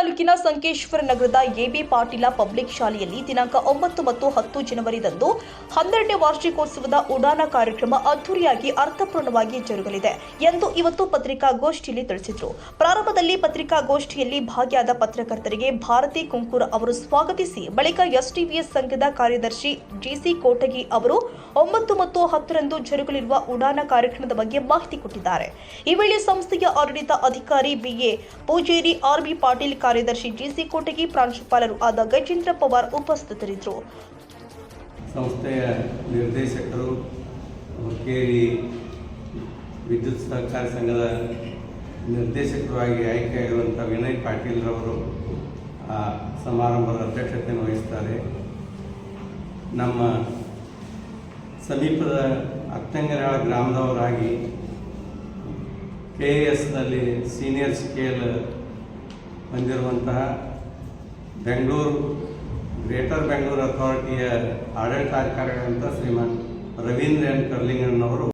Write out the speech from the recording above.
ತಾಲೂಕಿನ ಸಂಕೇಶ್ವರ ನಗರದ AB Patil public ಶಾಲೆಯಲ್ಲಿ ದಿನಾಂಕ 9 ಮತ್ತು 10 ಜನವರಿದಂದು 12ನೇ ವಾರ್ಷಿಕೋತ್ಸವದ ಉಡಾನ ಕಾರ್ಯಕ್ರಮ ಅದ್ದೂರಿಯಾಗಿ ಅರ್ಥಪೂರ್ಣವಾಗಿ ಜರುಗಲಿದೆ ಎಂದು ಇವತ್ತು ಪತ್ರಿಕಾಗೋಷ್ಠಿಯಲ್ಲಿ ತಿಳಿಸಿದರು. ಪ್ರಾರಂಭದಲ್ಲಿ ಪತ್ರಿಕಾಗೋಷ್ಠಿಯಲ್ಲಿ ಭಾಗಿಯಾದ ಪತ್ರಕರ್ತರಿಗೆ ಭಾರತಿ ಕುಂಕೂರ್ ಅವರು ಸ್ವಾಗತಿಸಿ ಬಳಿಕ ಎಸ್ಟಿವಿಎಸ್ ಸಂಘದ ಕಾರ್ಯದರ್ಶಿ ಜಿಸಿ ಕೋಟಗಿ ಅವರು 9 ಮತ್ತು 10 ರಂದು ಜರುಗಲಿರುವ ಉಡಾನ ಕಾರ್ಯಕ್ರಮದ ಬಗ್ಗೆ ಮಾಹಿತಿ ಕೊಟ್ಟಿದ್ದಾರೆ. ಈ ವೇಳೆ ಸಂಸ್ಥೆಯ ಆಡಳಿತ ಅಧಿಕಾರಿ ಬಿಎ ಪೂಜೇರಿ, ಆರ್ಬಿ ಪಾಟೀಲ್, ಕಾರ್ಯದರ್ಶಿ ಜಿಸಿ ಕೋಟಗಿ, ಪ್ರಾಂಶುಪಾಲರು ಆದ ಗಜೇಂದ್ರ ಪವಾರ್ ಉಪಸ್ಥಿತರಿದ್ದರು. ಸಂಸ್ಥೆಯ ನಿರ್ದೇಶಕರು, ಹುಕ್ಕೇರಿ ವಿದ್ಯುತ್ ಸಹಕಾರ ಸಂಘದ ನಿರ್ದೇಶಕರಾಗಿ ಆಯ್ಕೆಯಾಗಿರುವಂಥ ವಿನಯ್ ಪಾಟೀಲ್ ರವರು ಸಮಾರಂಭದ ಅಧ್ಯಕ್ಷತೆಯನ್ನು ವಹಿಸ್ತಾರೆ. ನಮ್ಮ ಸಮೀಪದ ಅತ್ತಂಗನಾಳ ಗ್ರಾಮದವರಾಗಿ KASನಲ್ಲಿ ಸೀನಿಯರ್ ಸ್ಕೇಲ್ ಹೊಂದಿರುವಂತಹ ಬೆಂಗಳೂರು ಗ್ರೇಟರ್ ಬೆಂಗಳೂರು ಅಥಾರಿಟಿಯ ಆಡಳಿತಾಧಿಕಾರಿಗಳಂತ ಶ್ರೀಮಾನ್ ರವೀಂದ್ರ ಎನ್ ಕರ್ಲಿಂಗಣ್ಣವರು